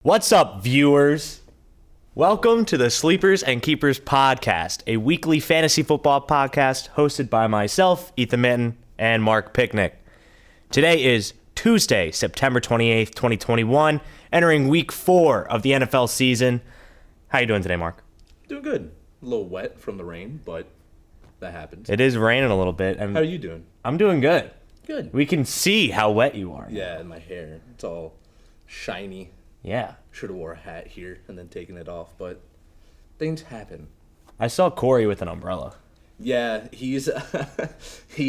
What's up, viewers? Welcome to the Sleepers and Keepers podcast, a weekly fantasy football podcast hosted by myself, Ethan Minton, and Mark Picnic. Today is Tuesday, September 28th, 2021, entering week 4 of the NFL season. How you doing today, Mark? Doing good. A little wet from the rain, but that happens. It is raining a little bit. And How are you doing? I'm doing good. Good. We can see how wet you are. Yeah, and my hair. It's all shiny. Yeah. Should have wore a hat here and then taken it off, but things happen. I saw Corey with an umbrella. Yeah, he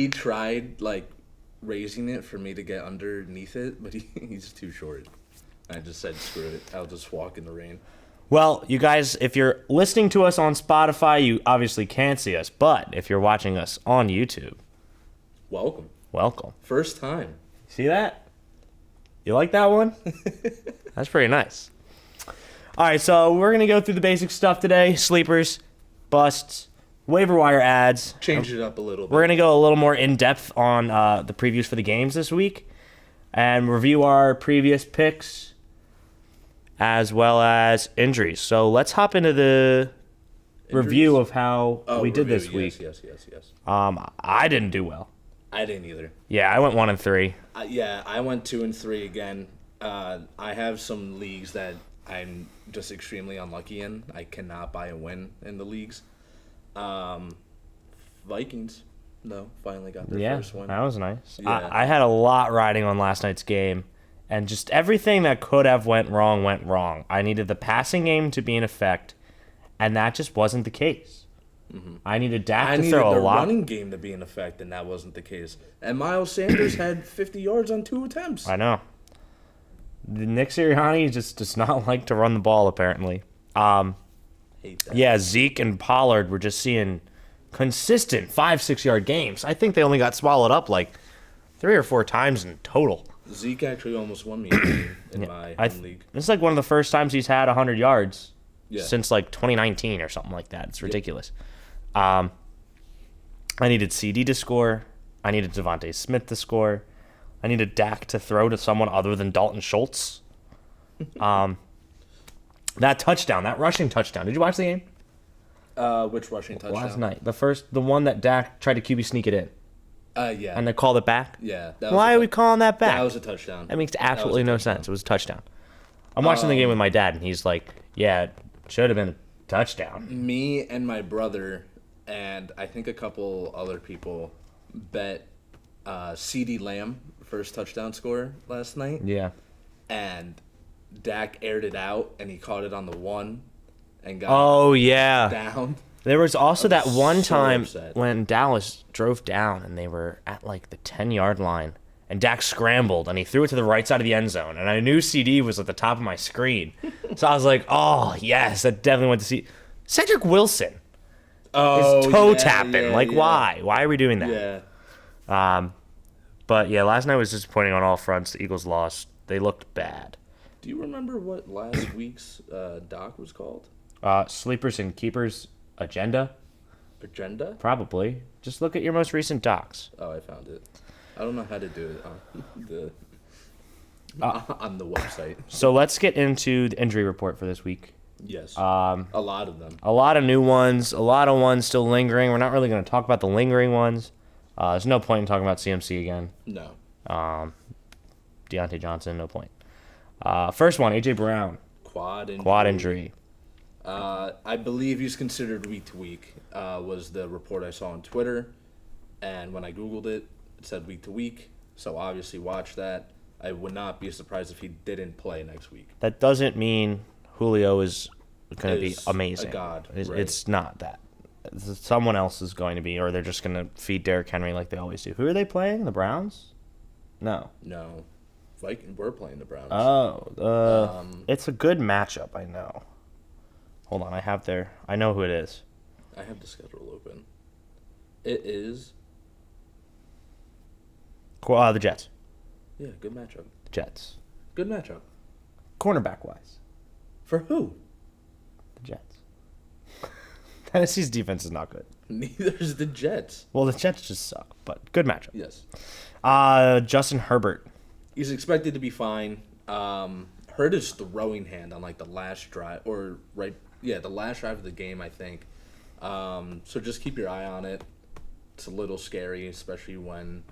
tried raising it for me to get underneath it, but he's too short. I just said, screw it. I'll just walk in the rain. Well, you guys, if you're listening to us on Spotify, you obviously can't see us. But if you're watching us on YouTube, welcome. First time. See that? You like that one? That's pretty nice. All right, so we're going to go through the basic stuff today. Sleepers, busts, waiver wire ads. Change it up a little bit. We're going to go a little more in-depth on the previews for the games this week and review our previous picks as well as injuries. So let's hop into the review of how we did this week. Yes. I didn't do well. I didn't either. Yeah, I went 1-3. I went 2-3 again. I have some leagues that I'm just extremely unlucky in. I cannot buy a win in the leagues. Vikings, finally got their first win. That was nice. Yeah. I had a lot riding on last night's game, and just everything that could have went wrong. I needed the passing game to be in effect, and that just wasn't the case. Mm-hmm. I needed Dak to throw a lot. I needed the running game to be in effect, and that wasn't the case. And Miles Sanders had 50 yards on 2 attempts. I know. Nick Sirianni just does not like to run the ball, apparently. Hate that. Yeah, Zeke and Pollard were just seeing consistent 5-6 yard games. I think they only got swallowed up like 3 or 4 times in total. Zeke actually almost won me in my home league. This is like one of the first times he's had 100 yards since like 2019 or something like that. It's ridiculous. I needed CD to score. I needed Devontae Smith to score. I needed Dak to throw to someone other than Dalton Schultz. That touchdown, that rushing touchdown. Did you watch the game? Which rushing touchdown? Last night. The one that Dak tried to QB sneak it in. Yeah. And they called it back? Yeah. Why are we calling that back? That was a touchdown. That makes absolutely no sense. It was a touchdown. I'm watching the game with my dad, and he's like, yeah, it should have been a touchdown. Me and my brother and I think a couple other people bet CeeDee Lamb first touchdown score last night. Yeah. And Dak aired it out, and he caught it on the 1 and got down. There was also that one time upset. when Dallas drove down, and they were at like the 10-yard line, and Dak scrambled, and he threw it to the right side of the end zone, and I knew CD was at the top of my screen. So I was like, oh, yes, that definitely went to see. Cedric Wilson is toe tapping. Why? Why are we doing that? Yeah. But yeah, last night was disappointing on all fronts. The Eagles lost. They looked bad. Do you remember what last week's doc was called? Sleepers and Keepers Agenda? Agenda? Probably. Just look at your most recent docs. Oh, I found it. I don't know how to do it on the website. So let's get into the injury report for this week. Yes. A lot of them. A lot of new ones. A lot of ones still lingering. We're not really going to talk about the lingering ones. There's no point in talking about CMC again. No. Deontay Johnson, no point. First one, A.J. Brown. Quad injury. I believe he's considered week to week, was the report I saw on Twitter. And when I Googled it, it said week to week. So obviously watch that. I would not be surprised if he didn't play next week. That doesn't mean Julio is going to be amazing. A god. It's not that. Someone else is going to be, or they're just going to feed Derrick Henry like they always do. Who are they playing? The Browns? No. We're playing the Browns. Oh. It's a good matchup, I know. Hold on, I know who it is. I have the schedule open. It is... The Jets. Yeah, good matchup. Jets. Good matchup. Cornerback-wise. For who? The Jets. Tennessee's defense is not good. Neither is the Jets. Well, the Jets just suck, but good matchup. Yes. Justin Herbert. He's expected to be fine. hurt his throwing hand on like the last drive the last drive of the game, I think. So just keep your eye on it. It's a little scary, especially when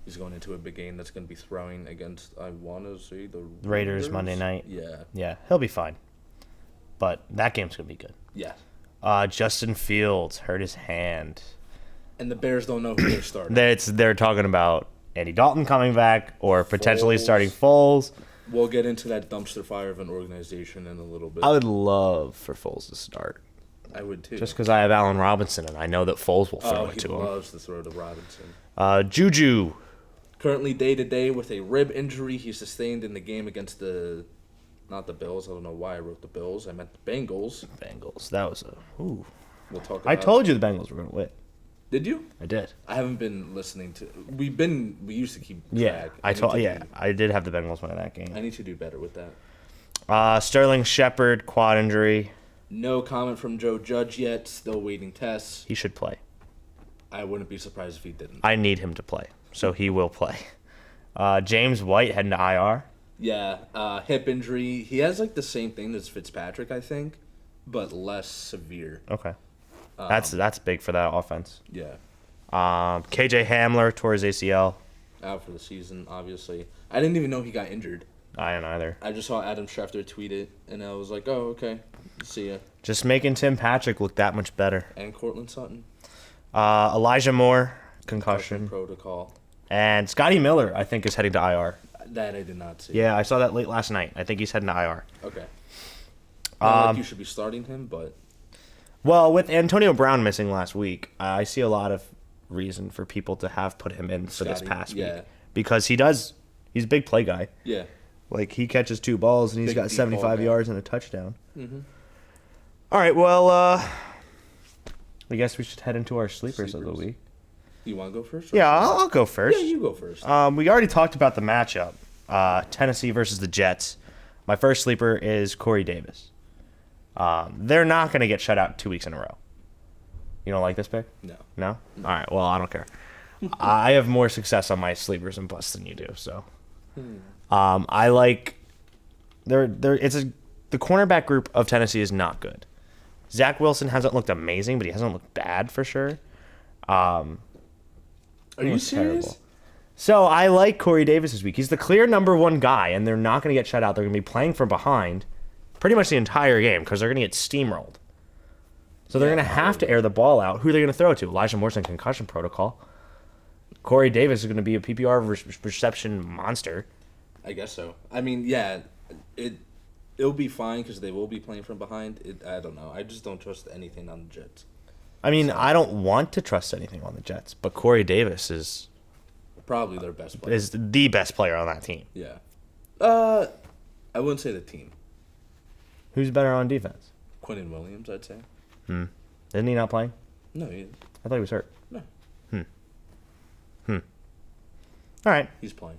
he's going into a big game that's going to be throwing against, I want to say, the Raiders Monday night. Yeah. Yeah, he'll be fine. But that game's going to be good. Yeah. Justin Fields hurt his hand. And the Bears don't know who they're starting. They're talking about Andy Dalton coming back or potentially Foles. starting Foles. We'll get into that dumpster fire of an organization in a little bit. I would love for Foles to start. I would too. Just because I have Allen Robinson and I know that Foles will throw it to him. He loves to throw to Robinson. Juju. Currently day-to-day with a rib injury he sustained in the game against not the Bills. I don't know why I wrote the Bills. I meant the Bengals. Bengals. That was ooh. We'll talk about I told you the Bengals were going to win. Did you? I did. I haven't been listening to. We used to keep track. Yeah, I did have the Bengals win that game. I need to do better with that. Sterling Shepard quad injury. No comment from Joe Judge yet. Still waiting tests. He should play. I wouldn't be surprised if he didn't. I need him to play, so he will play. James White heading to IR. Yeah, hip injury. He has like the same thing as Fitzpatrick, I think, but less severe. Okay. That's big for that offense. Yeah. KJ Hamler tore his ACL. Out for the season, obviously. I didn't even know he got injured. I didn't either. I just saw Adam Schefter tweet it, and I was like, oh, okay. See ya. Just making Tim Patrick look that much better. And Cortland Sutton. Elijah Moore, concussion. Protocol. And Scotty Miller, I think, is heading to IR. That I did not see. Yeah, I saw that late last night. I think he's heading to IR. Okay. Not like you should be starting him, but... Well, with Antonio Brown missing last week, I see a lot of reason for people to have put him in for this past week. Because he's a big play guy. Yeah. Like, he catches 2 balls, and he's got 75 yards and a touchdown. Mm-hmm. All right, well, I guess we should head into our sleepers of the week. You want to go first? Yeah, I'll go first. Yeah, you go first. We already talked about the matchup, Tennessee versus the Jets. My first sleeper is Corey Davis. They're not going to get shut out 2 weeks in a row. You don't like this pick? No. No? All right, well, I don't care. I have more success on my sleepers and busts than you do, so. I like... the cornerback group of Tennessee is not good. Zach Wilson hasn't looked amazing, but he hasn't looked bad for sure. Are you serious? Terrible. So I like Corey Davis this week. He's the clear number 1 guy, and they're not going to get shut out. They're going to be playing from behind pretty much the entire game because they're going to get steamrolled. So they're going to have to air the ball out. Who are they going to throw it to? Elijah Moore's in concussion protocol. Corey Davis is going to be a PPR reception monster. I guess so. I mean, yeah, it'll be fine because they will be playing from behind. I don't know. I just don't trust anything on the Jets. I mean, I don't want to trust anything on the Jets, but Corey Davis is probably their best player. Is the best player on that team. Yeah. I wouldn't say the team. Who's better on defense? Quinnen Williams, I'd say. Isn't he not playing? No, he isn't. I thought he was hurt. No. All right. He's playing.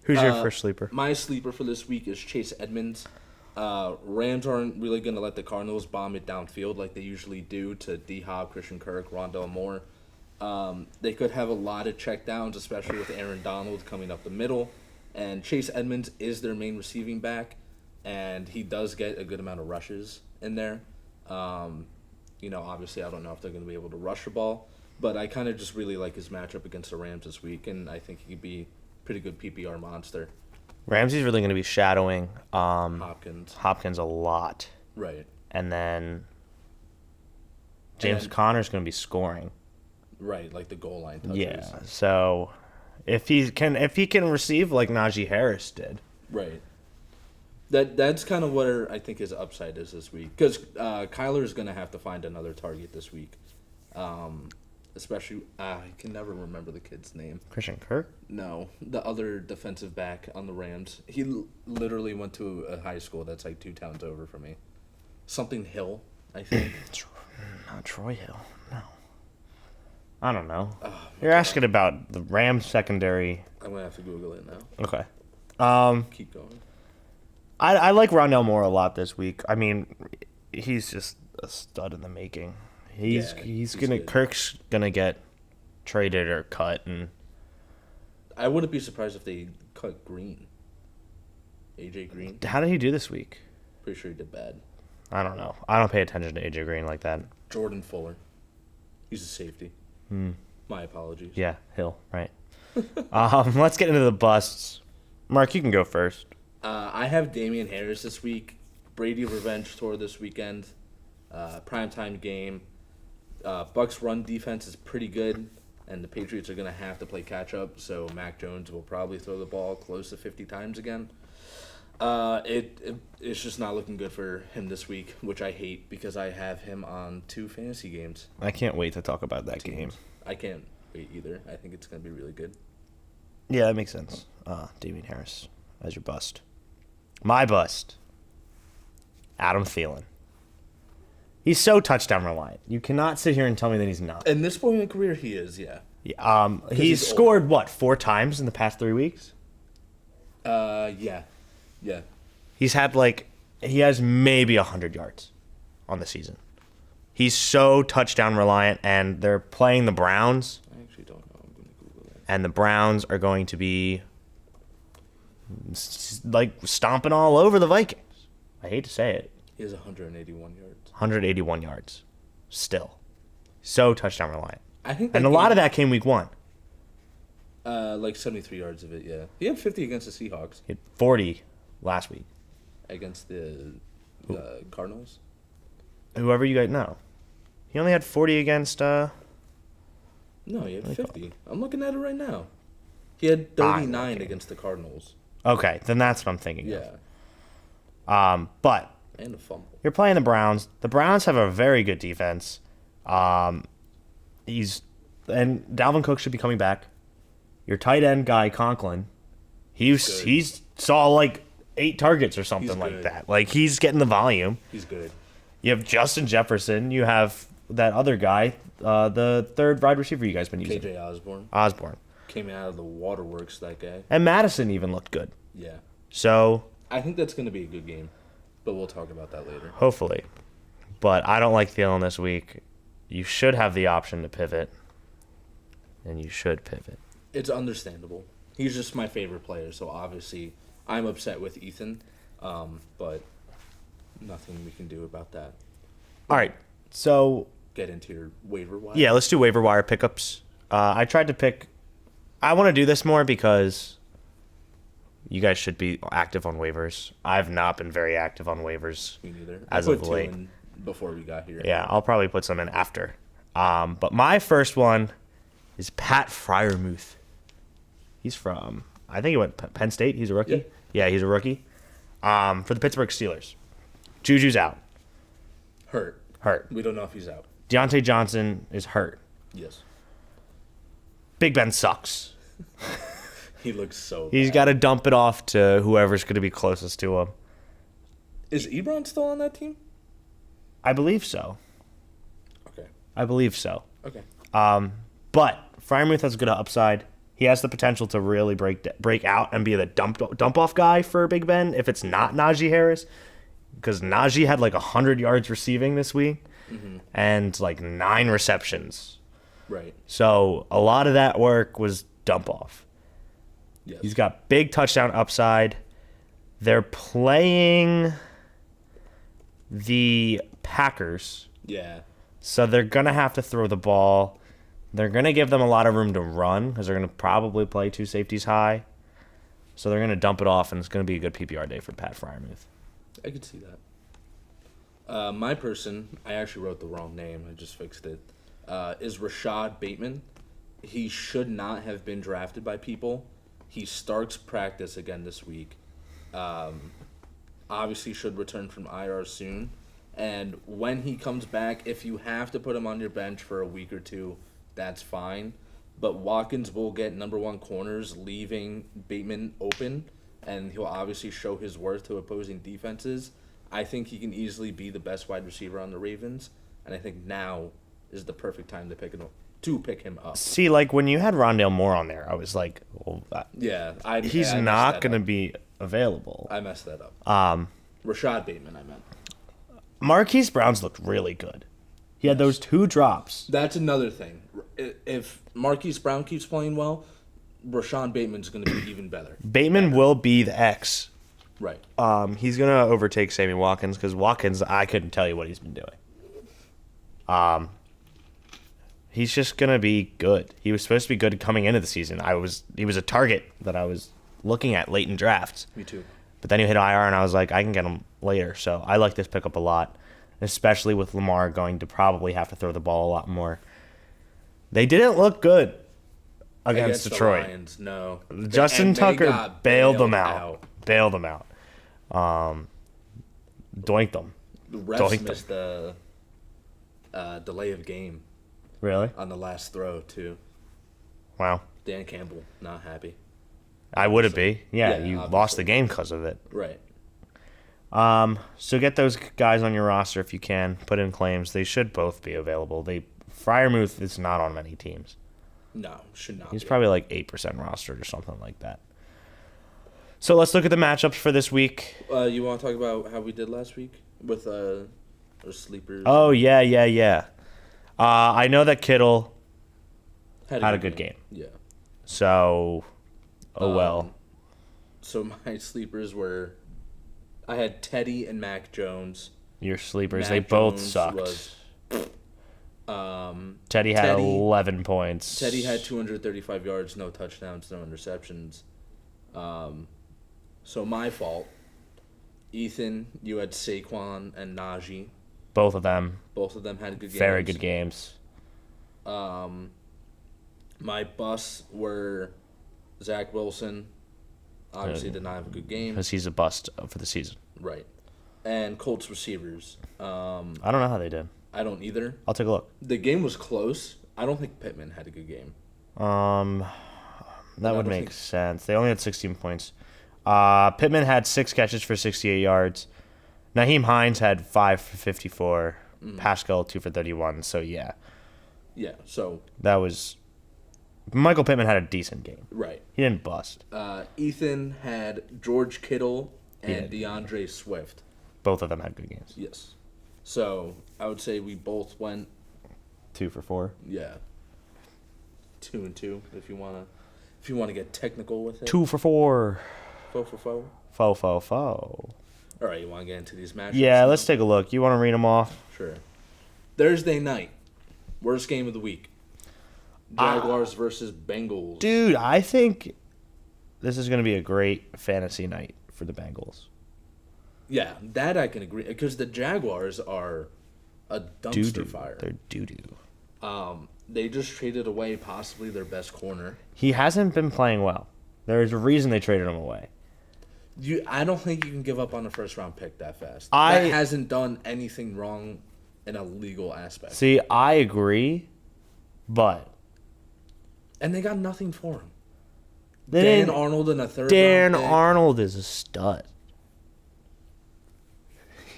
Who's your first sleeper? My sleeper for this week is Chase Edmonds. Rams aren't really going to let the Cardinals bomb it downfield like they usually do to D-Hop, Christian Kirk, Rondell Moore. They could have a lot of checkdowns, especially with Aaron Donald coming up the middle. And Chase Edmonds is their main receiving back, and he does get a good amount of rushes in there. Obviously I don't know if they're going to be able to rush the ball, but I kind of just really like his matchup against the Rams this week, and I think he could be a pretty good PPR monster. Ramsey's really going to be shadowing Hopkins a lot. Right. And then James Conner's going to be scoring. Right, like the goal line touches. Yeah. So if he can receive like Najee Harris did. Right. That's kind of what I think his upside is this week, because Kyler is going to have to find another target this week. Especially, I can never remember the kid's name. Christian Kirk? No, the other defensive back on the Rams. He literally went to a high school that's like 2 towns over from me. Something Hill, I think. Not Troy Hill. No. I don't know. You're asking about the Rams secondary. I'm going to have to Google it now. Okay. Keep going. I like Rondell Moore a lot this week. I mean, he's just a stud in the making. He's gonna good. Kirk's gonna get traded or cut, and I wouldn't be surprised if they cut Green AJ Green. How did he do this week? Pretty sure he did bad. I don't know. I don't pay attention to AJ Green like that. Jordan Fuller. He's a safety. My apologies. Yeah, Hill, right. Let's get into the busts. Mark, you can go first. I have Damian Harris this week. Brady Revenge Tour this weekend. Primetime game. Bucks run defense is pretty good, and the Patriots are going to have to play catch-up, so Mac Jones will probably throw the ball close to 50 times again. It's just not looking good for him this week, which I hate because I have him on 2 fantasy games. I can't wait to talk about that game. I can't wait either. I think it's going to be really good. Yeah, that makes sense. Damian Harris as your bust. My bust. Adam Thielen. He's so touchdown reliant. You cannot sit here and tell me that he's not. In this point in career, he is, yeah. He's scored, what, 4 times in the past 3 weeks? Yeah. Yeah. He has maybe 100 yards on the season. He's so touchdown reliant, and they're playing the Browns. I actually don't know. I'm going to Google that. And the Browns are going to be, stomping all over the Vikings. I hate to say it. He has 181 yards. 181 yards. Still. So touchdown reliant. And a lot of that came week 1. 73 yards of it, yeah. He had 50 against the Seahawks. He had 40 last week. Against the Cardinals? Whoever you guys know. He only had 40 against... No, he had 50. I'm looking at it right now. He had 39 against the Cardinals. Okay, then that's what I'm thinking Yeah. of. But... And a fumble. You're playing the Browns. The Browns have a very good defense. And Dalvin Cook should be coming back. Your tight end guy, Conklin, he's saw 8 targets or something like that. He's getting the volume. He's good. You have Justin Jefferson. You have that other guy, the third wide receiver you guys been using. KJ Osborne. Came out of the waterworks, that guy. And Madison even looked good. Yeah. So I think that's going to be a good game, but we'll talk about that later. Hopefully. But I don't like Thielen this week. You should have the option to pivot, and you should pivot. It's understandable. He's just my favorite player, so obviously I'm upset with Ethan, but nothing we can do about that. All right, so... Get into your waiver wire? Yeah, let's do waiver wire pickups. I tried to pick... I want to do this more because you guys should be active on waivers. I've not been very active on waivers. Me neither. As I of put 2 late. in before we got here. Yeah, I'll probably put some in after. But my first one is Pat Freiermuth. He's from... I think he went Penn State. He's a rookie. Yeah, he's a rookie. For the Pittsburgh Steelers. Juju's out. Hurt. We don't know if he's out. Deontay Johnson is hurt. Yes. Big Ben sucks. He looks so bad. He's got to dump it off to whoever's going to be closest to him. Is Ebron still on that team? I believe so. Okay. Okay. But Freiermuth has a good upside. He has the potential to really break out and be the dump off guy for Big Ben if it's not Najee Harris, because Najee had 100 yards receiving this week and 9 receptions. Right. So a lot of that work was dump off. Yes. He's got big touchdown upside. They're playing the Packers. Yeah. So they're going to have to throw the ball. They're going to give them a lot of room to run because they're going to probably play 2 safeties high. So they're going to dump it off, and it's going to be a good PPR day for Pat Freiermuth. I could see that. My person, I actually wrote the wrong name. I just fixed it. Is Rashad Bateman. He should not have been drafted by people. He starts practice again this week. Obviously should return from IR soon. And when he comes back, if you have to put him on your bench for a week or 2, that's fine. But Watkins will get number 1 corners, leaving Bateman open, and he'll obviously show his worth to opposing defenses. I think he can easily be the best wide receiver on the Ravens, and I think now is the perfect time to pick him up. See, when you had Rondale Moore on there, I was like, well, he's not going to be available. I messed that up. Rashad Bateman, I meant. Marquise Brown's looked really good. He had those 2 drops. That's another thing. If Marquise Brown keeps playing well, Rashawn Bateman's going to be even better. Bateman will be the X Right. He's going to overtake Sammy Watkins because Watkins, I couldn't tell you what he's been doing. He's just going to be good. He was supposed to be good coming into the season. He was a target that I was looking at late in drafts. Me too. But then he hit IR, and I was like, I can get him later. So I like this pickup a lot, especially with Lamar going to probably have to throw the ball a lot more. They didn't look good against Detroit. The Lions, no. Justin Tucker bailed them out. Bailed them out. Doinked them. The refs missed the delay of game. Really? On the last throw, too. Wow. Dan Campbell, not happy. I wouldn't be. Yeah, you obviously. lost the game because of it. Right. So get those guys on your roster if you can. Put in claims. They should both be available. Freiermuth is not on many teams. No, should not. He's probably like 8% rostered or something like that. So let's look at the matchups for this week. You want to talk about how we did last week with our sleepers? Oh, yeah. I know that Kittle had a good game. Yeah. So, well. So my sleepers were, I had Teddy and Mac Jones. Your sleepers, Mac they both Jones sucked. Was, Teddy had 11 points. Teddy had 235 yards, no touchdowns, no interceptions. So my fault. Ethan, you had Saquon and Najee. Both of them had good games. Very good games. My busts were Zach Wilson. Obviously did not have a good game. Because he's a bust for the season. Right. And Colts receivers. I don't know how they did. I don't either. I'll take a look. The game was close. I don't think Pittman had a good game. That would make sense. They only had 16 points. Pittman had 6 catches for 68 yards. Naheem Hines had 5 for 54. Pascal 2 for 31. So yeah. Yeah. So that was. Michael Pittman had a decent game. Right. He didn't bust. Ethan had George Kittle and DeAndre Swift. Both of them had good games. Yes. So I would say we both went 2 for 4. Yeah. 2 and 2 if you wanna get technical with it. 2 for 4. 4 for 4. Fo. All right, you want to get into these matchups? Yeah, let's take a look. You want to read them off? Sure. Thursday night, worst game of the week. Jaguars versus Bengals. Dude, I think this is going to be a great fantasy night for the Bengals. Yeah, that I can agree. Because the Jaguars are a dumpster fire. They're doo-doo. They just traded away possibly their best corner. He hasn't been playing well. There's a reason they traded him away. I don't think you can give up on a first-round pick that fast. That hasn't done anything wrong in a legal aspect. See, I agree, but... And they got nothing for him. Dan Arnold in a third Dan round pick. Arnold is a stud.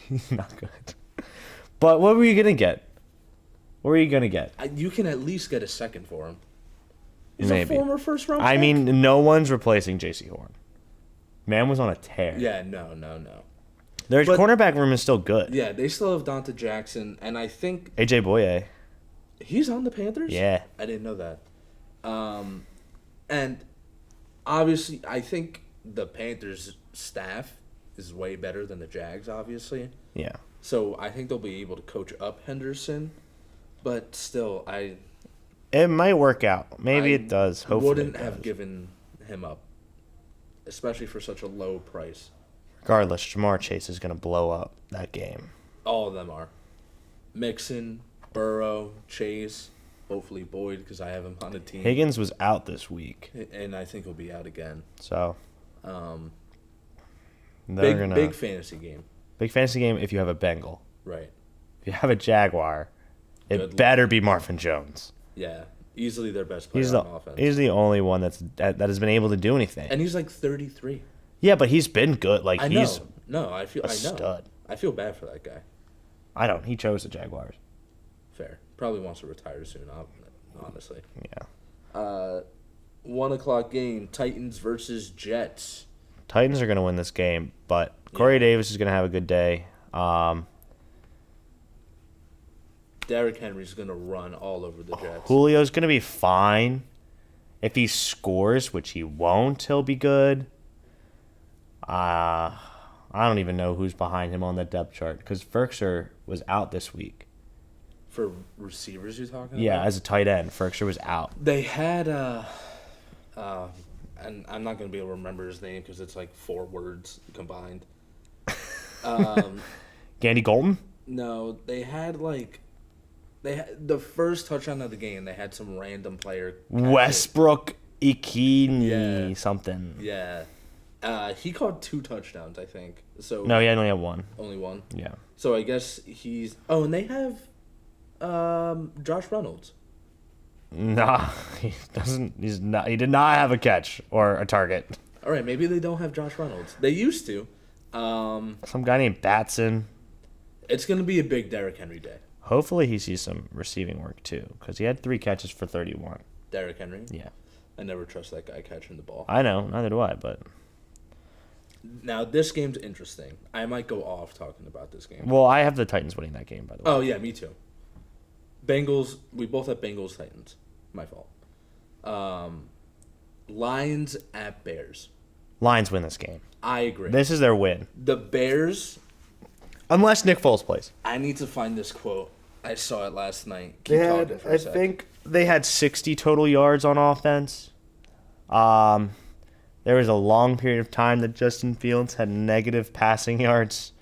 He's not good. But what were you going to get? What were you going to get? You can at least get a second for him. He's Maybe. a former first-round pick. I mean, no one's replacing J.C. Horn. Man was on a tear. Yeah, no. Their cornerback room is still good. Yeah, they still have Dante Jackson, and I think... A.J. Boye. He's on the Panthers? Yeah. I didn't know that. And obviously, I think the Panthers staff is way better than the Jags, obviously. Yeah. So I think they'll be able to coach up Henderson, but still, It might work out. Maybe it does. Hopefully wouldn't have given him up, especially for such a low price. Regardless, Jamar Chase is going to blow up that game. All of them are. Mixon, Burrow, Chase, hopefully Boyd, because I have him on the team. Higgins was out this week. And I think he'll be out again. So, big fantasy game. Big fantasy game if you have a Bengal. Right. If you have a Jaguar, it better be Marvin Jones. Yeah. Easily their best player on offense. He's the only one that has been able to do anything. And he's like 33. Yeah, but he's been good. Like, he's a stud. I feel bad for that guy. I don't. He chose the Jaguars. Fair. Probably wants to retire soon, honestly. Yeah. 1 o'clock game, Titans versus Jets. Titans are going to win this game, but Corey Davis is going to have a good day. Derrick Henry's going to run all over the Jets. Julio's going to be fine. If he scores, which he won't, he'll be good. I don't even know who's behind him on the depth chart because Ferkser was out this week. For receivers you're talking about? Yeah, as a tight end, Ferkser was out. They had, and I'm not going to be able to remember his name because it's like 4 words combined. Gandy Golden? No, they had the first touchdown of the game, they had some random player. Westbrook Ikini Yeah. something. Yeah. He caught 2 touchdowns, I think. So No, he only had one. only one. Yeah. So I guess he's. Oh, and they have Josh Reynolds. Nah, he doesn't. He's not. He did not have a catch or a target. All right, maybe they don't have Josh Reynolds. They used to. Some guy named Batson. It's gonna be a big Derrick Henry day. Hopefully, he sees some receiving work too, because he had 3 catches for 31. Derrick Henry. Yeah. I never trust that guy catching the ball. I know, neither do I. But Now this game's interesting. I might go off talking about this game. well, I have the Titans winning that game, by the way. Oh yeah, me too. Bengals. We both have Bengals Titans. My fault. Lions at Bears. Lions win this game. I agree. This is their win, The Bears. unless Nick Foles plays. I need to find this quote. I saw it last night. Keep talking for a sec. think they had 60 total yards on offense. There was a long period of time that Justin Fields had negative passing yards.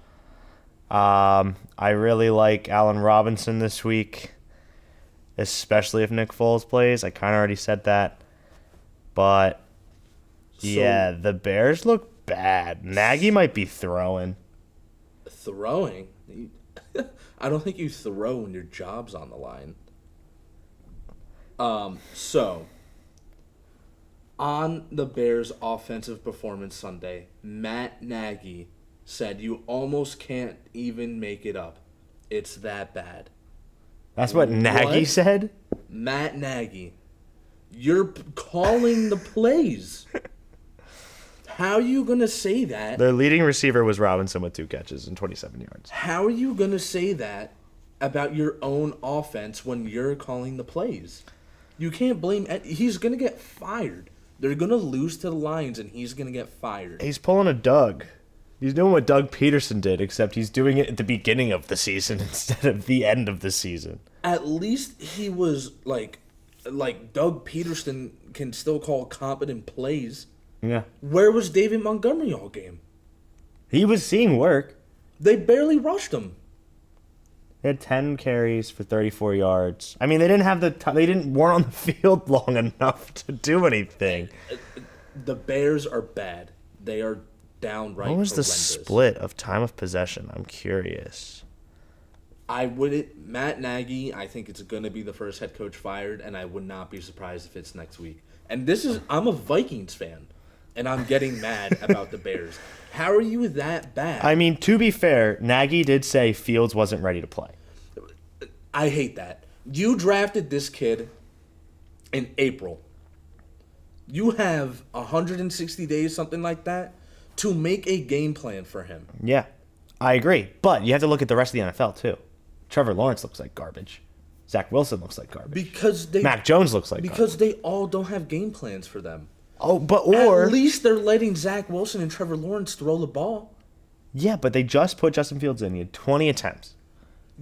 I really like Allen Robinson this week, especially if Nick Foles plays. I kind of already said that. But, yeah, the Bears look bad. Nagy might be throwing. Throwing? I don't think you throw when your job's on the line. So, on the Bears' offensive performance Sunday, Matt Nagy said you almost can't even make it up. It's that bad. That's what Nagy said? Matt Nagy, you're calling the plays. How are you going to say that? Their leading receiver was Robinson with 2 catches and 27 yards. How are you going to say that about your own offense when you're calling the plays? You can't blame. He's going to get fired. They're going to lose to the Lions, and he's going to get fired. He's pulling a Doug. He's doing what Doug Peterson did, except he's doing it at the beginning of the season instead of the end of the season. At least he was like Doug Peterson can still call competent plays. Yeah. Where was David Montgomery all game? He was seeing work. They barely rushed him. They had 10 carries for 34 yards. I mean, they didn't have weren't on the field long enough to do anything. The Bears are bad. They are downright What was the horrendous. split of time of possession? I'm curious. Matt Nagy, I think it's going to be the first head coach fired, and I would not be surprised if it's next week. And I'm a Vikings fan, and I'm getting mad about the Bears. How are you that bad? I mean, to be fair, Nagy did say Fields wasn't ready to play. I hate that. You drafted this kid in April. You have 160 days, something like that, to make a game plan for him. Yeah, I agree. But you have to look at the rest of the NFL, too. Trevor Lawrence looks like garbage. Zach Wilson looks like garbage. Mac Jones looks like because garbage. they all don't have game plans for them. Oh, At least they're letting Zach Wilson and Trevor Lawrence throw the ball. Yeah, but they just put Justin Fields in. He had 20 attempts.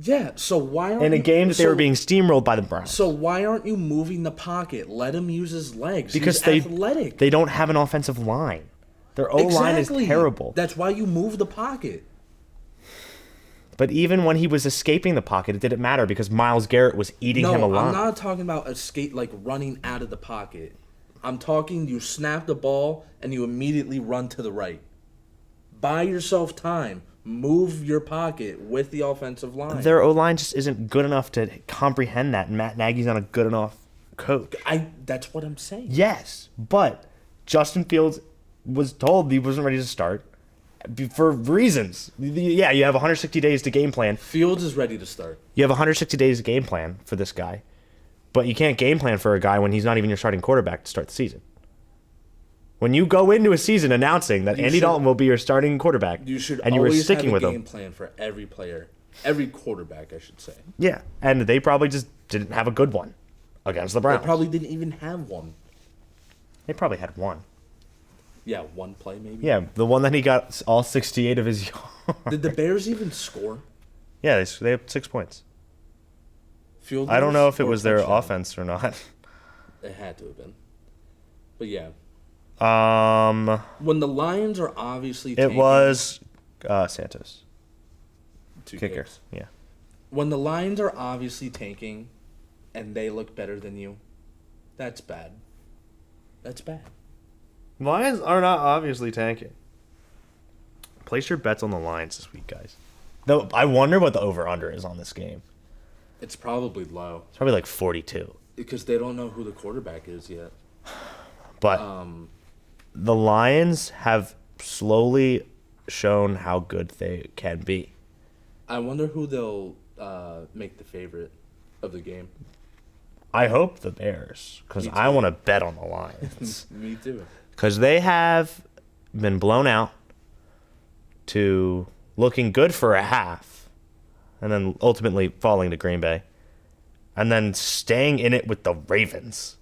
Yeah, so why aren't In a game that they were being steamrolled by the Browns. So why aren't you moving the pocket? Let him use his legs. Because He's athletic. They don't have an offensive line. Their O-line is terrible. That's why you move the pocket. But even when he was escaping the pocket, it didn't matter because Myles Garrett was eating him alive. I'm not talking about escape like running out of the pocket. I'm talking you snap the ball and you immediately run to the right. Buy yourself time. Move your pocket with the offensive line. Their O-line just isn't good enough to comprehend that, and Matt Nagy's not a good enough coach. That's what I'm saying. Yes, but Justin Fields was told he wasn't ready to start for reasons. Yeah, you have 160 days to game plan. Fields is ready to start. You have 160 days to game plan for this guy, but you can't game plan for a guy when he's not even your starting quarterback to start the season. When you go into a season announcing that Andy Dalton will be your starting quarterback, you should and you were sticking with him, game plan for every player, every quarterback, I should say. Yeah, and they probably just didn't have a good one against the Browns. They probably didn't even have one. They probably had one. Yeah, one play maybe. Yeah, the one that he got all 68 of his yards. Did the Bears even score? Yeah, they have 6 points. Field I don't know goals if it or was their touchdown? offense or not. It had to have been. But yeah, when the Lions are obviously It tanking, was Santos. two Kicker. kicks. Yeah. When the Lions are obviously tanking, and they look better than you, that's bad. That's bad. Lions are not obviously tanking. Place your bets on the Lions this week, guys. Though I wonder what the over/under is on this game. It's probably low It's probably like 42. because they don't know who the quarterback is yet. But the Lions have slowly shown how good they can be. I wonder who they'll make the favorite of the game. I hope the Bears, because Me too. I want to bet on the Lions. Me too. Because they have been blown out to looking good for a half and then ultimately falling to Green Bay and then staying in it with the Ravens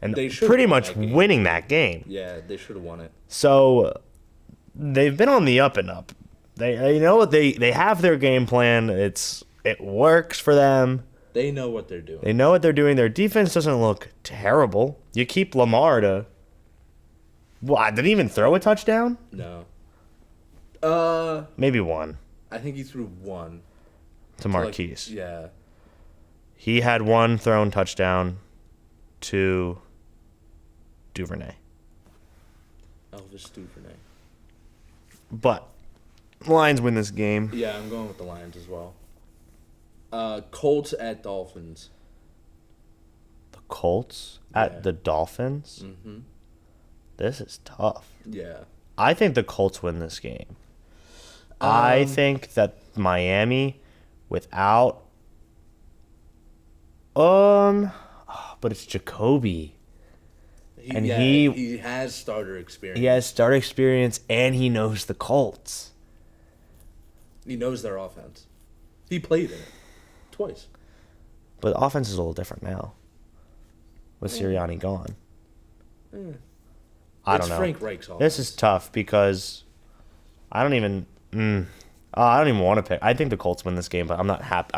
and They should've pretty won much that game. winning that game. Yeah, they should have won it. So they've been on the up and up. They you know what they have their game plan. It works for them. They know what they're doing. They know what they're doing. Their defense doesn't look terrible. You keep Lamar to what? Did he even throw a touchdown? No. Maybe one I think he threw one. to Marquise. Yeah. He had one thrown touchdown to Duvernay. Elvis Duvernay. But Lions win this game. Yeah, I'm going with the Lions as well. Colts at Dolphins. The Colts at Yeah. the Dolphins. Mm-hmm. This is tough. Yeah. I think the Colts win this game. I think that Miami without but it's Jacoby. He has starter experience. He has starter experience and he knows the Colts. He knows their offense. He played in it twice. But the offense is a little different now. With Sirianni gone. I don't know. It's Frank Reich's offense. This is tough because I don't even want to pick. I think the Colts win this game, but I'm not happy.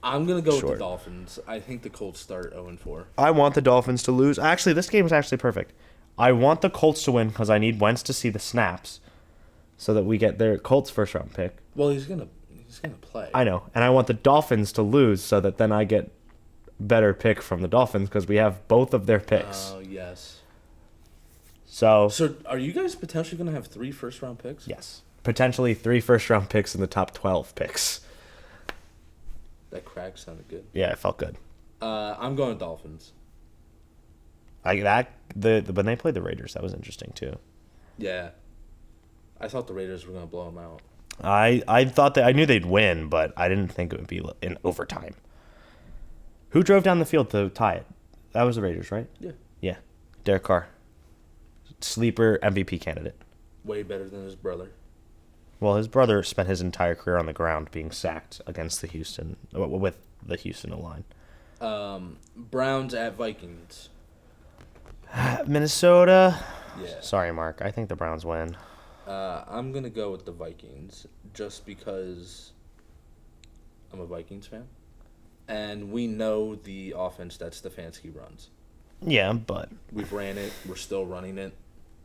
I'm going to go Sure. with the Dolphins. I think the Colts start 0-4. I want the Dolphins to lose. Actually, this game is actually perfect. I want the Colts to win because I need Wentz to see the snaps so that we get their Colts first round pick. Well, he's gonna play. I know. And I want the Dolphins to lose so that then I get better pick from the Dolphins because we have both of their picks. Oh, yes. So are you guys potentially going to have 3 first-round picks? yes, potentially 3 first round picks in the top 12 picks. That crack sounded good. Yeah, it felt good. I'm going Dolphins. When they played the Raiders, that was interesting too. Yeah. I thought the Raiders were going to blow them out. I thought that I knew they'd win, but I didn't think it would be in overtime. Who drove down the field to tie it? That was the Raiders, right? Yeah. Yeah, Derek Carr, sleeper MVP candidate. Way better than his brother. Well, his brother spent his entire career on the ground being sacked with the Houston O-line. Browns at Vikings. Minnesota. Yeah. Sorry, Mark. I think the Browns win. I'm going to go with the Vikings just because I'm a Vikings fan. And we know the offense that Stefanski runs. Yeah, but We've ran it. We're still running it.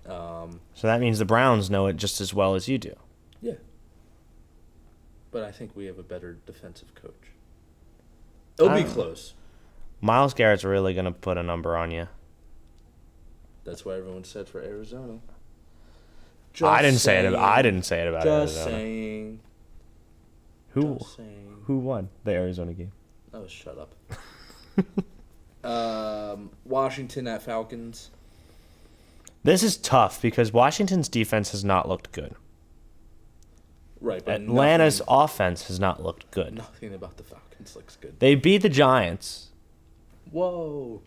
so that means the Browns know it just as well as you do. Yeah. But I think we have a better defensive coach. It'll be close. Myles Garrett's really gonna put a number on you. That's what everyone said for Arizona. I didn't say it about Just Arizona. saying. Who Just saying. who won the Arizona game? Oh, shut up. Washington at Falcons. This is tough because Washington's defense has not looked good. Right, but Atlanta's offense has not looked good. nothing about the Falcons looks good. They beat the Giants, Whoa.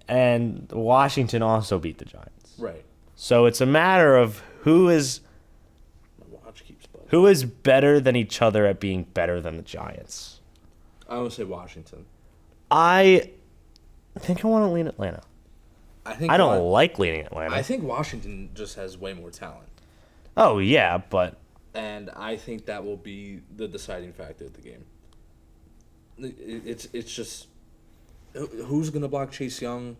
and Washington also beat the Giants. Right. So it's a matter of who is My watch keeps buzzing. who is better than each other at being better than the Giants. I would say Washington. I think I want to lean Atlanta. I don't like leaning Atlanta. I think Washington just has way more talent. Oh, yeah, but... And I think that will be the deciding factor of the game. It's just... Who's going to block Chase Young,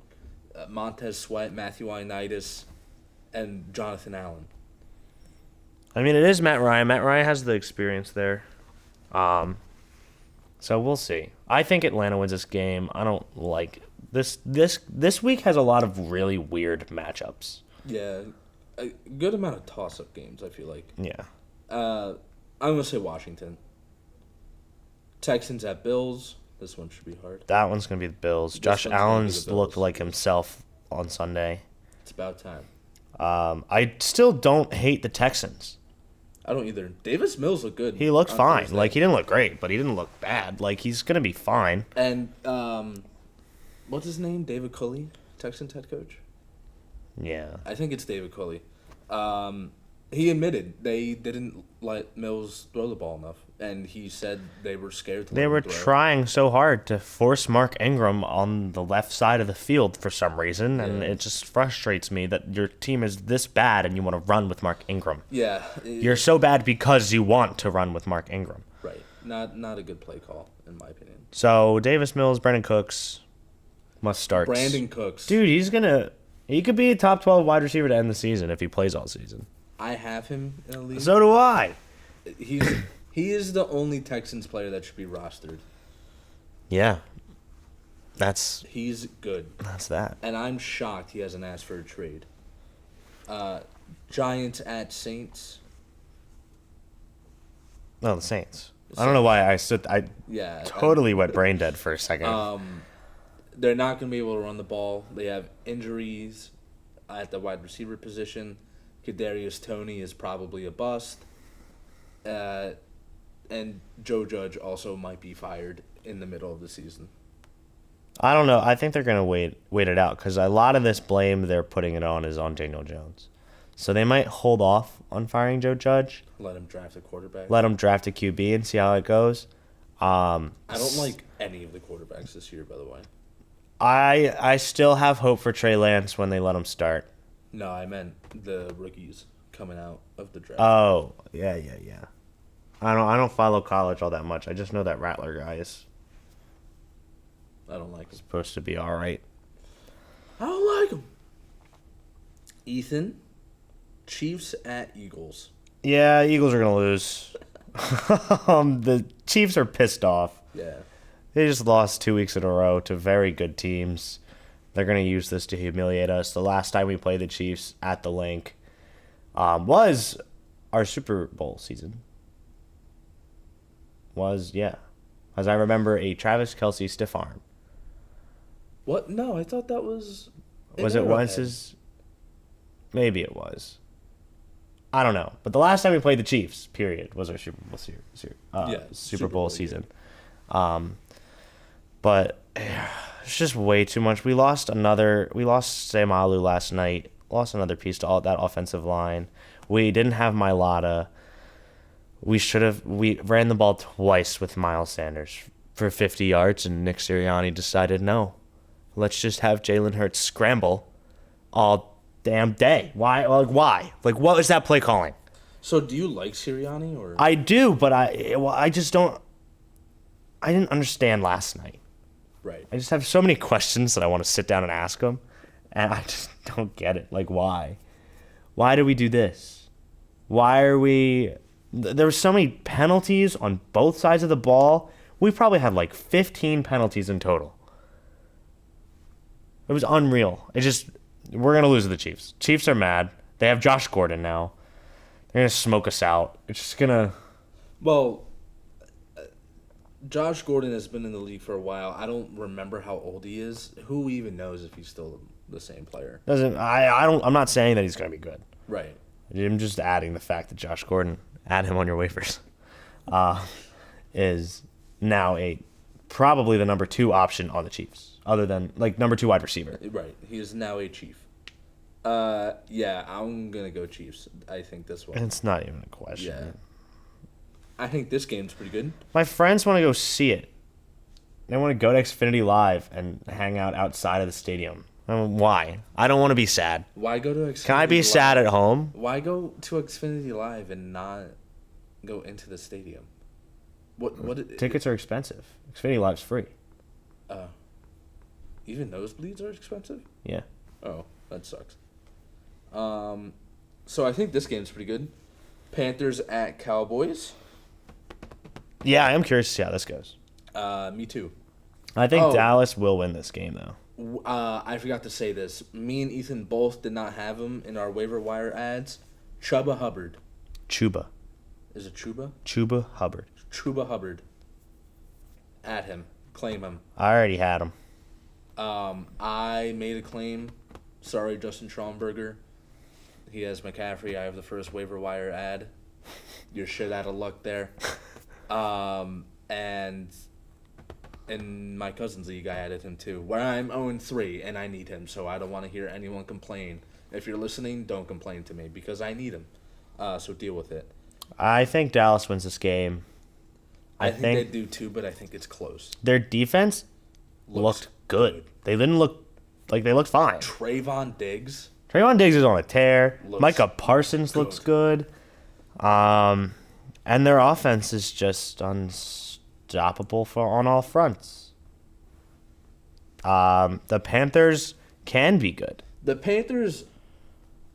Montez Sweat, Matthew Ioannidis, and Jonathan Allen? I mean, it is Matt Ryan. Matt Ryan has the experience there. So we'll see. I think Atlanta wins this game. I don't like... This week has a lot of really weird matchups. Yeah, a good amount of toss-up games, I feel like. Yeah. I'm going to say Washington. Texans at Bills. This one should be hard. That one's going to be the Bills. Josh Allen's looked like himself on Sunday. It's about time. I still don't hate the Texans. I don't either. Davis Mills looked good. He looked fine. Thursday. Like, he didn't look great, but he didn't look bad. Like, he's going to be fine. And, what's his name? David Culley, Texans head coach? Yeah. I think it's David Culley. He admitted they didn't let Mills throw the ball enough, and he said they were scared to let him throw. Trying so hard to force Mark Ingram on the left side of the field for some reason, and it just frustrates me that your team is this bad and you want to run with Mark Ingram. Yeah. You're so bad because you want to run with Mark Ingram. Right. Not a good play call, in my opinion. So, Davis Mills, Brandon Cooks must start. Brandon Cooks. Dude, he could be a top 12 wide receiver to end the season if he plays all season. I have him in a league. So do I. He is the only Texans player that should be rostered. Yeah. He's good. That's that. And I'm shocked he hasn't asked for a trade. Giants at Saints. No, the Saints. I don't know why I totally went brain dead for a second. They're not going to be able to run the ball. They have injuries at the wide receiver position. Kadarius Toney is probably a bust. And Joe Judge also might be fired in the middle of the season. I don't know. I think they're going to wait it out because a lot of this blame they're putting it on is on Daniel Jones. So they might hold off on firing Joe Judge. Let him draft a quarterback. Let him draft a QB and see how it goes. I don't like any of the quarterbacks this year, by the way. I still have hope for Trey Lance when they let him start. No, I meant the rookies coming out of the draft. Oh, yeah. I don't follow college all that much. I just know that Rattler guy is. I don't like him. Supposed to be all right. I don't like him. Ethan, Chiefs at Eagles. Yeah, Eagles are gonna lose. The Chiefs are pissed off. Yeah. They just lost 2 weeks in a row to very good teams. They're going to use this to humiliate us. The last time we played the Chiefs at the Link was our Super Bowl season. As I remember, a Travis Kelce stiff arm. What? No, I thought that was... Was it Wentz's? Maybe it was. I don't know. But the last time we played the Chiefs, period, was our Super Bowl season. But it's just way too much. We lost Samalu last night. Lost another piece to all that offensive line. We didn't have Mailata. We ran the ball twice with Miles Sanders for 50 yards, and Nick Sirianni decided, no, let's just have Jalen Hurts scramble all damn day. Why? Like, what was that play calling? So do you like Sirianni? Or I do, but I just don't. I didn't understand last night. Right. I just have so many questions that I want to sit down and ask him, and I just don't get it. Like, why? Why do we do this? Why are we... There were so many penalties on both sides of the ball. We probably had like 15 penalties in total. It was unreal. We're going to lose to the Chiefs. Chiefs are mad. They have Josh Gordon now. They're going to smoke us out. It's just going to... Well... Josh Gordon has been in the league for a while. I don't remember how old he is. Who even knows if he's still the same player? I'm not saying that he's going to be good. Right. I'm just adding the fact that Josh Gordon, add him on your waivers, is now probably the number 2 option on the Chiefs, other than like number 2 wide receiver. Right. He is now a Chief. Yeah, I'm gonna go Chiefs. I think this one. It's not even a question. Yeah. I think this game's pretty good. My friends want to go see it. They want to go to Xfinity Live and hang out outside of the stadium Why? I don't want to be sad. Why go to Xfinity Can I be sad at home? Why go to Xfinity Live and not go into the stadium? Tickets are expensive. Xfinity Live's free. Even nosebleeds are expensive? Yeah. Oh, that sucks. So I think this game's pretty good. Panthers at Cowboys. Yeah, I am curious to see how this goes. Me too. I think Dallas will win this game, though. I forgot to say this. Me and Ethan both did not have him in our waiver wire ads. Chuba Hubbard. Chuba. Is it Chuba? Chuba Hubbard. Chuba Hubbard. Add him. Claim him. I already had him. I made a claim. Sorry, Justin Schomburger. He has McCaffrey. I have the first waiver wire ad. You're shit out of luck there. And in my cousin's league, I added him too, where I'm 0-3, and I need him, so I don't want to hear anyone complain. If you're listening, don't complain to me, because I need him. So deal with it. I think Dallas wins this game. I think they do too, but I think it's close. Their defense looked good. They didn't look like they looked fine. Trayvon Diggs is on a tear. Micah Parsons looks good. And their offense is just unstoppable on all fronts. The Panthers can be good. The Panthers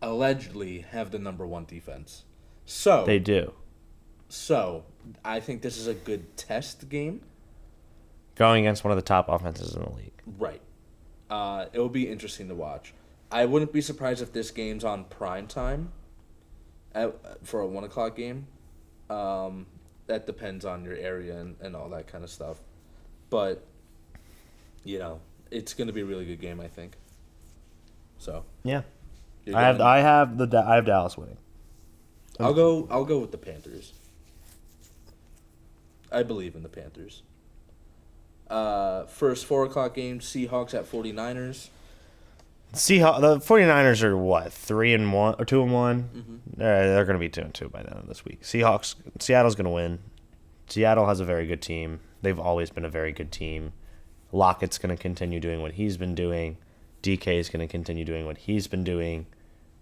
allegedly have the number 1 defense. So they do. So I think this is a good test game. Going against one of the top offenses in the league. Right. It will be interesting to watch. I wouldn't be surprised if this game's on prime time for a 1 o'clock game. That depends on your area and all that kind of stuff. But, it's going to be a really good game, I think. So. Yeah. I have Dallas winning. I'll go with the Panthers. I believe in the Panthers. First 4 o'clock game, Seahawks at 49ers. The 49ers are what, 3-1 or 2-1? Mm-hmm. They're going to be 2-2 by the end of this week. Seattle's going to win. Seattle has a very good team. They've always been a very good team. Lockett's going to continue doing what he's been doing. DK is going to continue doing what he's been doing,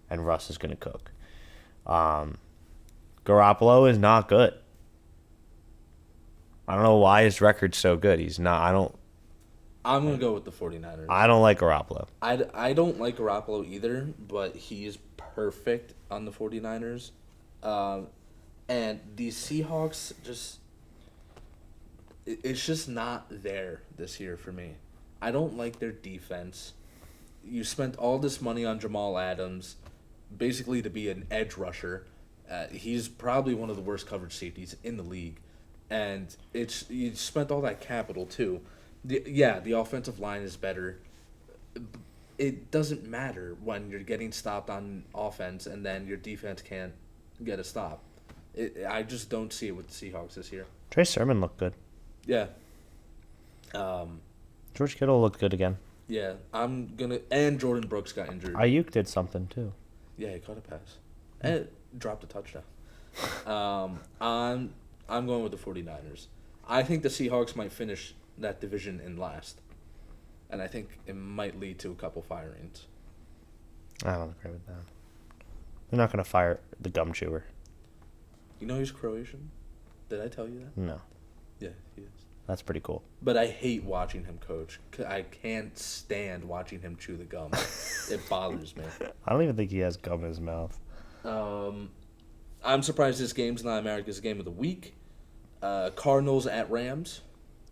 and Russ is going to cook. Garoppolo is not good. I don't know why his record's so good. He's not. I'm going to go with the 49ers. I don't like Garoppolo. I don't like Garoppolo either, but he's perfect on the 49ers. And the Seahawks it's just not there this year for me. I don't like their defense. You spent all this money on Jamal Adams, basically to be an edge rusher. He's probably one of the worst coverage safeties in the league. And you spent all that capital too. The offensive line is better. It doesn't matter when you're getting stopped on offense and then your defense can't get a stop. I just don't see it with the Seahawks this year. Trey Sermon looked good. Yeah. George Kittle looked good again. Yeah, and Jordan Brooks got injured. Ayuk did something too. Yeah, he caught a pass. And dropped a touchdown. I'm going with the 49ers. I think the Seahawks might finish that division in last. And I think it might lead to a couple firings. I don't agree with that. They're not going to fire the gum chewer. You know he's Croatian? Did I tell you that? No. Yeah, he is. That's pretty cool. But I hate watching him coach. I can't stand watching him chew the gum. It bothers me. I don't even think he has gum in his mouth. I'm surprised this game's not America's Game of the Week. Cardinals at Rams.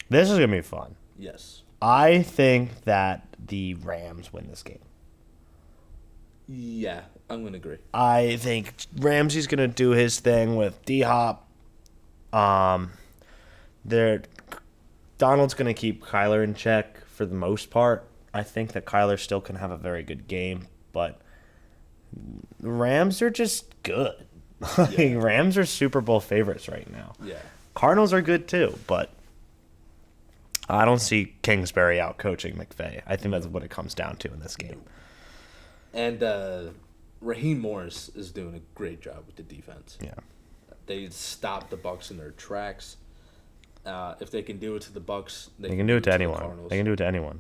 This is going to be fun. Yes. I think that the Rams win this game. Yeah, I'm going to agree. I think Ramsey's going to do his thing with D-Hop. Donald's going to keep Kyler in check for the most part. I think that Kyler still can have a very good game, but the Rams are just good. Yeah. Rams are Super Bowl favorites right now. Yeah. Cardinals are good too, but I don't see Kingsbury out coaching McVay. I think that's what it comes down to in this game. And Raheem Morris is doing a great job with the defense. Yeah. They stopped the Bucs in their tracks. If they can do it to the Bucs, they can do it to anyone. They can do it to anyone.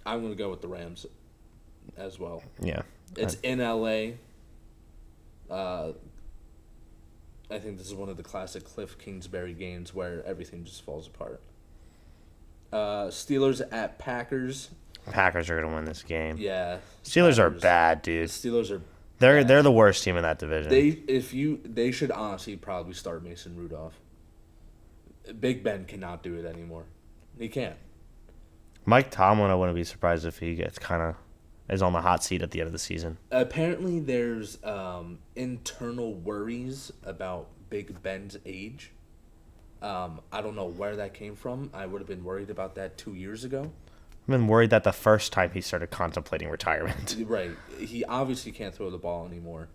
I'm going to go with the Rams as well. Yeah. It's in LA. I think this is one of the classic Cliff Kingsbury games where everything just falls apart. Steelers at Packers. Packers are going to win this game. Yeah. Steelers are bad, dude. Steelers are They're the worst team in that division. They should honestly probably start Mason Rudolph. Big Ben cannot do it anymore. He can't. Mike Tomlin, I wouldn't be surprised if he gets is on the hot seat at the end of the season. Apparently, there's internal worries about Big Ben's age. I don't know where that came from. I would have been worried about that 2 years ago. I've been worried that the first time he started contemplating retirement. Right. He obviously can't throw the ball anymore.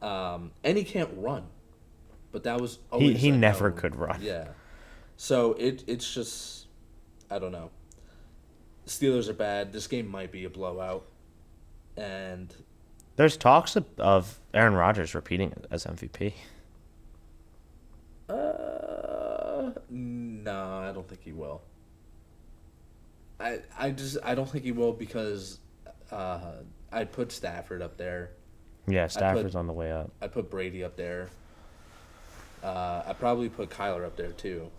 And he can't run. But that was always he never could run. Yeah. So it's just, I don't know. Steelers are bad. This game might be a blowout. And there's talks of Aaron Rodgers repeating as MVP. No, I don't think he will. I don't think he will because I'd put Stafford up there. Yeah, Stafford's on the way up. I put Brady up there. I probably put Kyler up there too.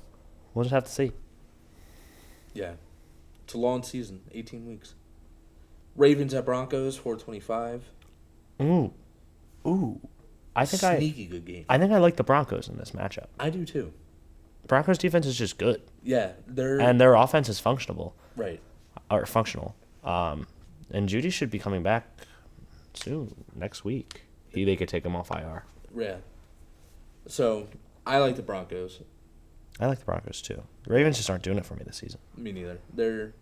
We'll just have to see. Yeah. It's a long season, 18 weeks. Ravens at Broncos, 425. Ooh. Sneaky good game. I think I like the Broncos in this matchup. I do too. Broncos defense is just good. Yeah, and their offense is functional. Right. Or functional. And Judy should be coming back soon, next week. They could take him off IR. Yeah. So, I like the Broncos. I like the Broncos too. The Ravens just aren't doing it for me this season. Me neither.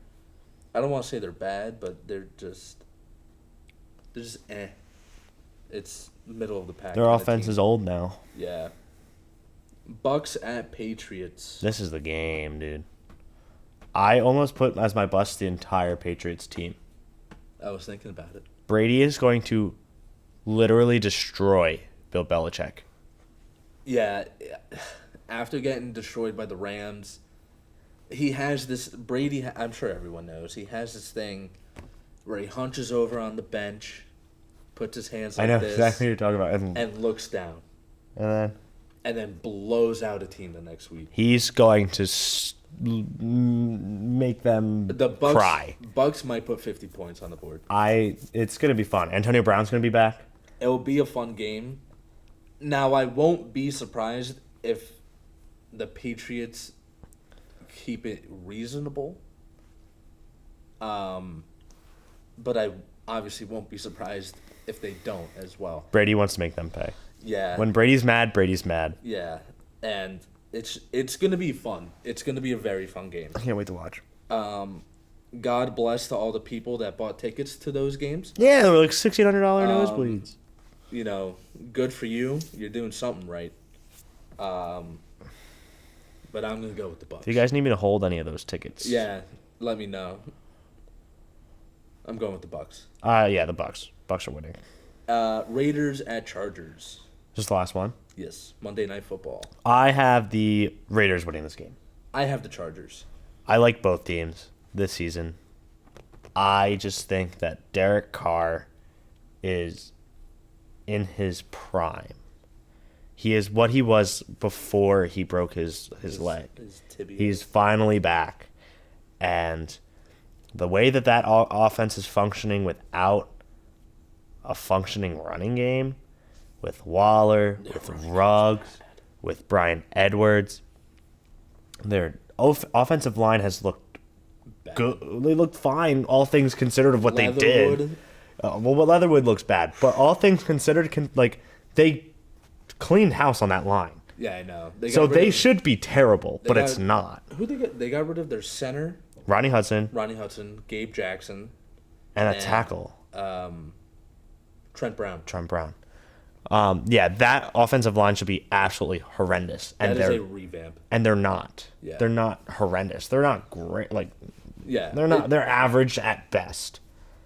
I don't want to say they're bad, but they're just eh. It's middle of the pack. Their offense is old now. Yeah. Bucks at Patriots. This is the game, dude. I almost put as my bust the entire Patriots team. I was thinking about it. Brady is going to literally destroy Bill Belichick. Yeah. After getting destroyed by the Rams, he has this Brady. I'm sure everyone knows he has this thing where he hunches over on the bench, puts his hands like this. I know exactly what you're talking about, and looks down, and then blows out a team the next week. He's going to make them cry. Bucks might put 50 points on the board. It's going to be fun. Antonio Brown's going to be back. It will be a fun game. Now, I won't be surprised if the Patriots keep it reasonable. But I obviously won't be surprised if they don't as well. Brady wants to make them pay. Yeah. When Brady's mad, Brady's mad. Yeah. And it's going to be fun. It's going to be a very fun game. I can't wait to watch. God bless to all the people that bought tickets to those games. Yeah, they were like $1,600 nosebleeds. You know, good for you. You're doing something right. But I'm going to go with the Bucks. Do you guys need me to hold any of those tickets? Yeah, let me know. I'm going with the Bucks. Yeah, the Bucks. Bucks are winning. Raiders at Chargers. Just the last one? Yes, Monday Night Football. I have the Raiders winning this game. I have the Chargers. I like both teams this season. I just think that Derek Carr is in his prime. He is what he was before he broke his leg. His tibia. He's finally back. And the way that offense is functioning without a functioning running game, with Waller, with Ruggs, with Brian Edwards, their offensive line has looked good. They looked fine, all things considered, of what they did. Leatherwood looks bad, but all things considered, they cleaned house on that line. Yeah, I know. They should be terrible, but it's not. Who they got rid of their center? Ronnie Hudson, Gabe Jackson, and a tackle. Trent Brown. Yeah, that offensive line should be absolutely horrendous. And that is a revamp. And they're not. Yeah. They're not horrendous. They're not great. Yeah. They're not. They're average at best.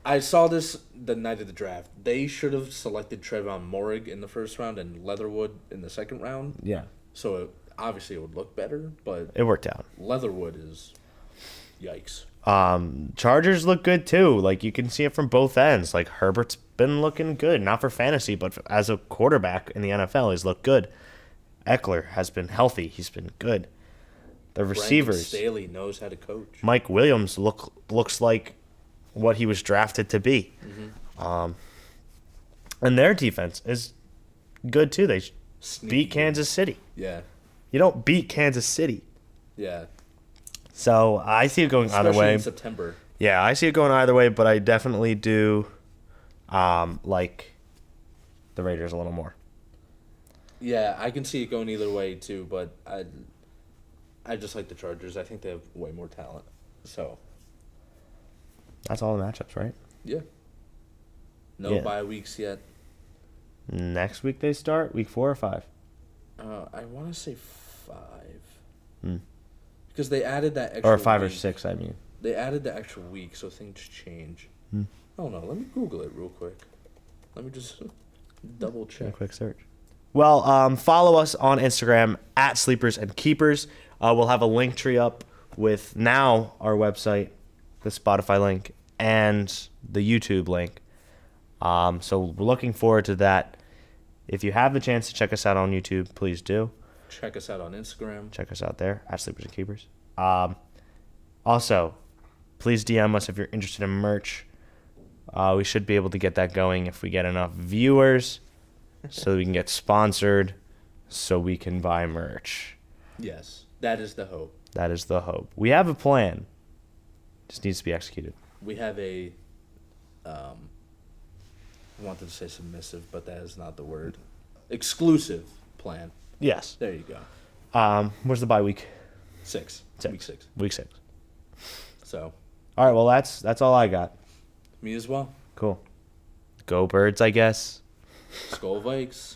I saw this the night of the draft. They should have selected Trevon Moehrig in the first round and Leatherwood in the second round. Yeah. So obviously it would look better, but it worked out. Leatherwood is yikes. Chargers look good too. Like, you can see it from both ends. Like, Herbert's been looking good, not for fantasy, but as a quarterback in the NFL, he's looked good. Eckler has been healthy. He's been good. The receivers. Staley knows how to coach. Mike Williams looks like what he was drafted to be. Mm-hmm. And their defense is good too. They beat Kansas City. Yeah. You don't beat Kansas City. Yeah. So I see it going either way. In September. Yeah, I see it going either way, but I definitely do like the Raiders a little more. Yeah, I can see it going either way too, but I just like the Chargers. I think they have way more talent. So that's all the matchups, right? Yeah. No bye weeks yet. Next week they start week 4 or 5. I want to say 5. Because they added that extra. Or 5 week. or 6, I mean. They added the extra week, so things change. I don't know. Let me Google it real quick. Let me just double check. A quick search. Well, follow us on Instagram at Sleepers and Keepers. We'll have a link tree up with now our website, the Spotify link, and the YouTube link. So we're looking forward to that. If you have the chance to check us out on YouTube, please do. Check us out on Instagram. Check us out there at Sleepers and Keepers. Also, please DM us if you're interested in merch. We should be able to get that going if we get enough viewers so we can get sponsored so we can buy merch. Yes, that is the hope. That is the hope. We have a plan. Just needs to be executed. We have a, I wanted to say submissive, but that is not the word. Exclusive plan. Yes. There you go. Where's the bye week? 6. Week 6. Week 6. So. All right, well, that's all I got. Me as well. Cool. Go Birds, I guess. Skull Vikes.